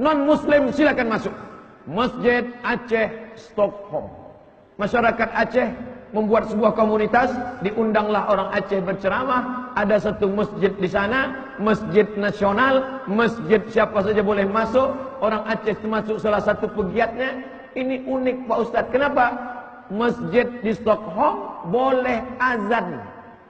Non-Muslim silakan masuk. Masjid Aceh Stockholm. Masyarakat Aceh membuat sebuah komunitas, diundanglah orang Aceh berceramah, ada satu masjid di sana, masjid nasional, masjid siapa saja boleh masuk, orang Aceh termasuk salah satu pegiatnya. Ini unik Pak Ustadz, kenapa? Masjid di Stockholm boleh azan,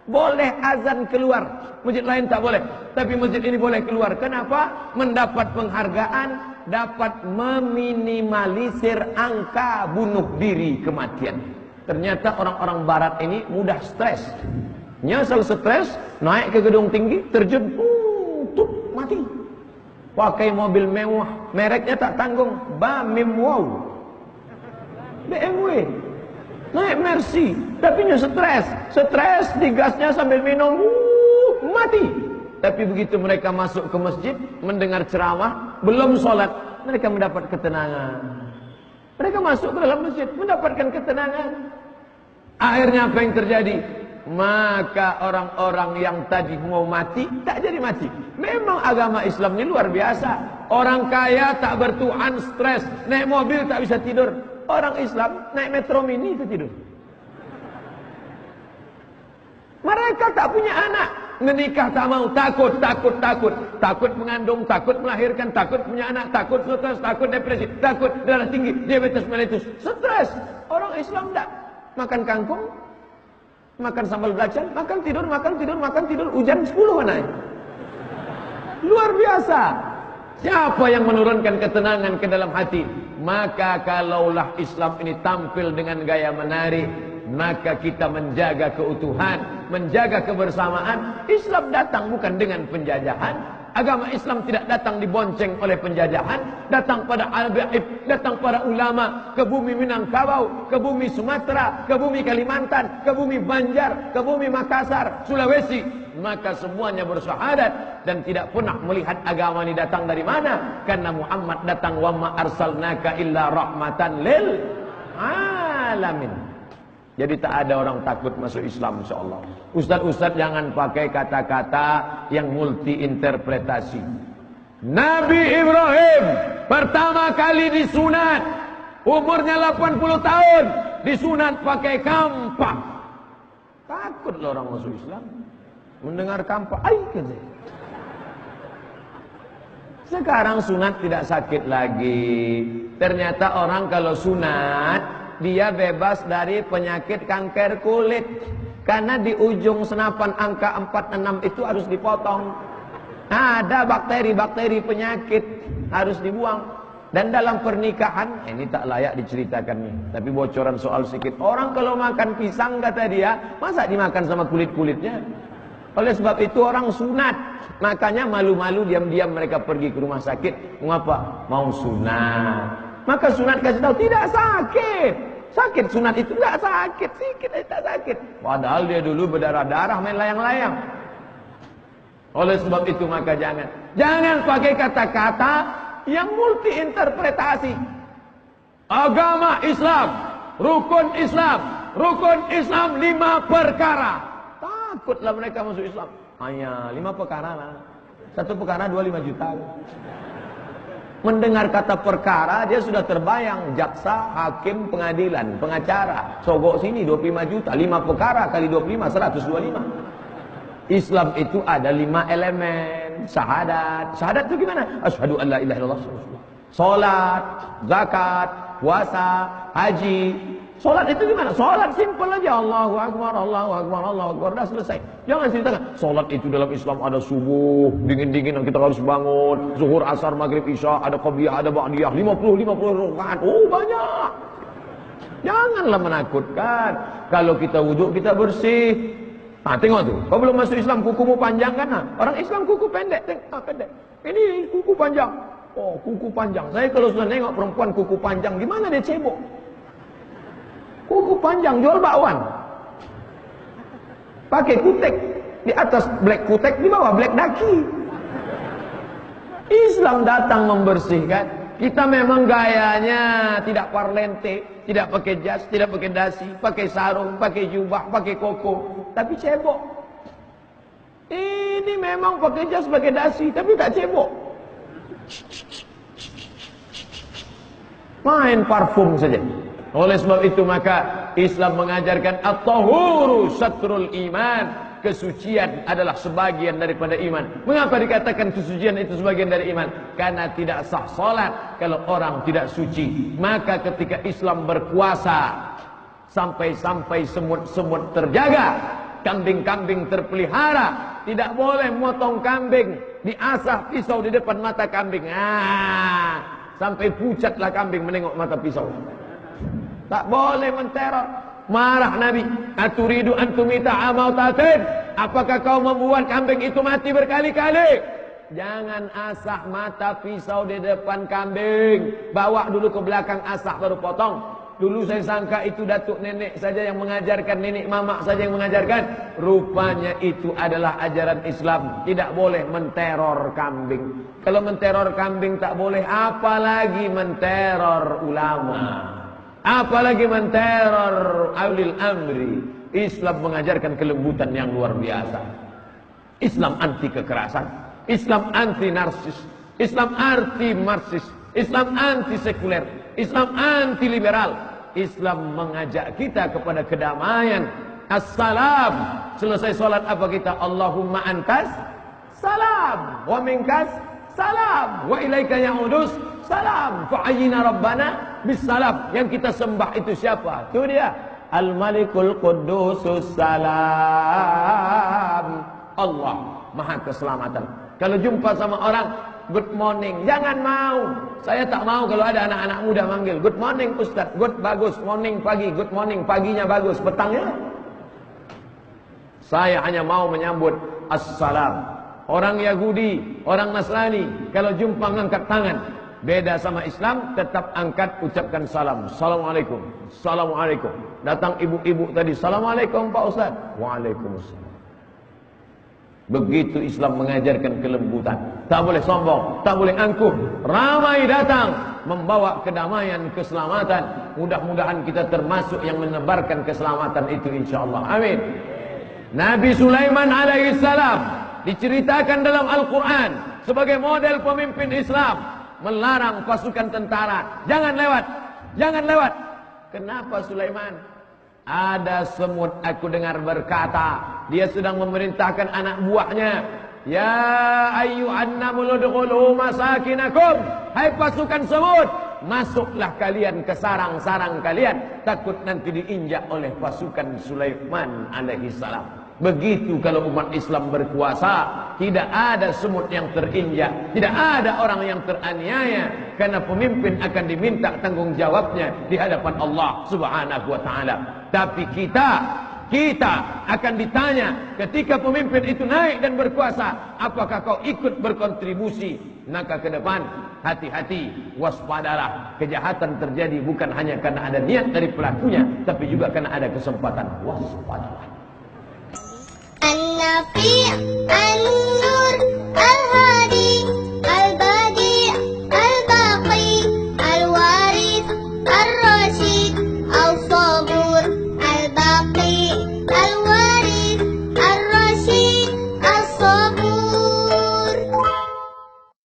boleh azan keluar, masjid lain tak boleh, tapi masjid ini boleh keluar. Kenapa? Mendapat penghargaan, dapat meminimalisir angka bunuh diri kematian. Ternyata orang-orang barat ini mudah stres. Nyesel stres, naik ke gedung tinggi, terjun, mati. Pakai mobil mewah, mereknya tak tanggung, BMW. Naik Mercy, tapi stres, digasnya sambil minum, mati. Tapi begitu mereka masuk ke masjid, mendengar ceramah, belum sholat, mereka mendapat ketenangan. Mereka masuk ke dalam masjid, mendapatkan ketenangan. Akhirnya apa yang terjadi? Maka orang-orang yang tadi mau mati, tak jadi mati. Memang agama Islam ini luar biasa. Orang kaya tak bertuhan, stres, naik mobil tak bisa tidur. Orang Islam naik metro mini itu tidur. Mereka tak punya anak, menikah tak mau, takut mengandung, takut melahirkan, takut punya anak, takut stres, takut depresi, takut darah tinggi, diabetes mellitus, stres. Orang Islam tak makan kangkung, makan sambal belacan, makan tidur, hujan 10 naik. Luar biasa. Siapa yang menurunkan ketenangan ke dalam hati? Maka kalaulah Islam ini tampil dengan gaya menarik, maka kita menjaga keutuhan, menjaga kebersamaan. Islam datang bukan dengan penjajahan. Agama Islam tidak datang dibonceng oleh penjajahan. Datang pada al-Baib, datang pada ulama, ke bumi Minangkabau, ke bumi Sumatera, ke bumi Kalimantan, ke bumi Banjar, ke bumi Makassar, Sulawesi. Maka semuanya bersyahadat dan tidak pernah melihat agama ini datang dari mana. Karena Muhammad datang, wa ma arsalnaka illa rahmatan lil alamin. Jadi tak ada orang takut masuk Islam, insyaAllah. Ustaz-ustaz jangan pakai kata-kata yang multi interpretasi. Nabi Ibrahim pertama kali disunat, umurnya 80 tahun, disunat pakai kampak. Takutlah orang masuk Islam mendengar kampak. Sekarang sunat tidak sakit lagi. Ternyata orang kalau sunat, dia bebas dari penyakit kanker kulit. Karena di ujung senapan angka 46 itu harus dipotong. Ada bakteri-bakteri penyakit, harus dibuang. Dan dalam pernikahan, ini tak layak diceritakan nih, tapi bocoran soal sedikit. Orang kalau makan pisang kata dia, masa dimakan sama kulit-kulitnya? Oleh sebab itu orang sunat. Makanya malu-malu diam-diam mereka pergi ke rumah sakit. Mengapa? Mau sunat. Maka sunat kasih tahu tidak sakit. Sakit sunat itu tidak sakit, sikit aja tak sakit. Padahal dia dulu berdarah-darah main layang-layang. Oleh sebab itu maka jangan pakai kata-kata yang multi interpretasi. Agama Islam, rukun Islam 5 perkara. Takutlah mereka masuk Islam. Hanya 5 perkara lah. 1 perkara 25 juta. Mendengar kata perkara, dia sudah terbayang jaksa, hakim, pengadilan, pengacara. Sogok sini 25 juta, 5 perkara kali 25, 125. Islam itu ada 5 elemen. Syahadat. Syahadat itu gimana? Asyhadu an la ilaha illallah. Salat, zakat, puasa, haji. Salat itu gimana? Salat simpel aja. Allahu Akbar, Allahu Akbar, Allahu Akbar. Dah selesai. Jangan ceritakan. Salat itu dalam Islam ada subuh, dingin-dingin kita harus bangun. Zuhur, asar, maghrib, isya, ada qabliyah, ada ba'diyah. 50 rakaat. Oh banyak. Janganlah menakutkan. Kalau kita wudhu, kita bersih. Nah, tengok tuh. Kau belum masuk Islam, kukumu panjang kan? Nah, orang Islam kuku pendek. Pendek. Ini kuku panjang. Oh, kuku panjang. Saya kalau sudah nengok perempuan kuku panjang, gimana dia cebok? Kuku panjang, jual bakwan. Pakai kutek. Di atas black kutek, di bawah black daki. Islam datang membersihkan. Kita memang gayanya tidak parlente, tidak pakai jas, tidak pakai dasi, pakai sarung, pakai jubah, pakai koko, tapi cebok. Ini memang pakai jas, pakai dasi, tapi tak cebok. Main parfum saja. Oleh sebab itu maka Islam mengajarkan at-tahuru satrul iman. Kesucian adalah sebagian daripada iman. Mengapa dikatakan kesucian itu sebagian dari iman? Karena tidak sah salat kalau orang tidak suci. Maka ketika Islam berkuasa, sampai-sampai semut-semut terjaga, kambing-kambing terpelihara, tidak boleh motong kambing, diasah pisau di depan mata kambing. Sampai pucatlah kambing menengok mata pisau. Tak boleh menteror. Marah Nabi, aturidu antumita amautatin. Apakah kau membuat kambing itu mati berkali-kali? Jangan asah mata pisau di depan kambing. Bawa dulu ke belakang, asah baru potong. Dulu saya sangka itu datuk nenek saja yang mengajarkan, nenek mamak saja yang mengajarkan. Rupanya itu adalah ajaran Islam. Tidak boleh menteror kambing. Kalau menteror kambing tak boleh, apalagi menteror ulama. Apalagi menteror ulil amri. Islam mengajarkan kelembutan yang luar biasa. Islam anti kekerasan, Islam anti narsis, Islam anti marxis, Islam anti sekuler, Islam anti liberal. Islam mengajak kita kepada kedamaian. Assalam. Selesai salat apa kita? Allahumma antas salam wa minkas salam wa ilaika ya'udus salam fa'ayyina rabbana bisalam. Yang kita sembah itu siapa? Itu dia, Al-Malikul Qudusus Salam. Allah Maha Keselamatan. Kalau jumpa sama orang, good morning, jangan mau. Saya tak mau kalau ada anak-anak muda manggil good morning Ustaz. Good, bagus, morning pagi, good morning, paginya bagus, petangnya. Saya hanya mau menyambut assalam. Orang Yahudi, orang Nasrani, kalau jumpa ngangkat tangan. Beda sama Islam, tetap angkat, ucapkan salam. Assalamualaikum. Assalamualaikum. Datang ibu-ibu tadi, Assalamualaikum Pak Ustaz. Waalaikumsalam. Begitu Islam mengajarkan kelembutan. Tak boleh sombong, tak boleh angkuh. Ramai datang membawa kedamaian, keselamatan. Mudah-mudahan kita termasuk yang menebarkan keselamatan itu insyaallah. Amin. Nabi Sulaiman alaihissalam diceritakan dalam Al-Quran sebagai model pemimpin Islam. Melarang pasukan tentara, jangan lewat, jangan lewat. Kenapa Sulaiman? Ada semut aku dengar berkata, dia sedang memerintahkan anak buahnya, ya ayyuhan namlu udkhulu masakinakum. Hai pasukan semut, masuklah kalian ke sarang-sarang kalian, takut nanti diinjak oleh pasukan Sulaiman alaihissalam. Begitu kalau umat Islam berkuasa, tidak ada semut yang terinjak, tidak ada orang yang teraniaya, karena pemimpin akan diminta tanggung jawabnya di hadapan Allah Subhanahu wa taala. Tapi kita akan ditanya ketika pemimpin itu naik dan berkuasa, apakah kau ikut berkontribusi? Maka ke depan hati-hati, waspadalah. Kejahatan terjadi bukan hanya karena ada niat dari pelakunya, tapi juga karena ada kesempatan. Waspadalah. An-Nafi'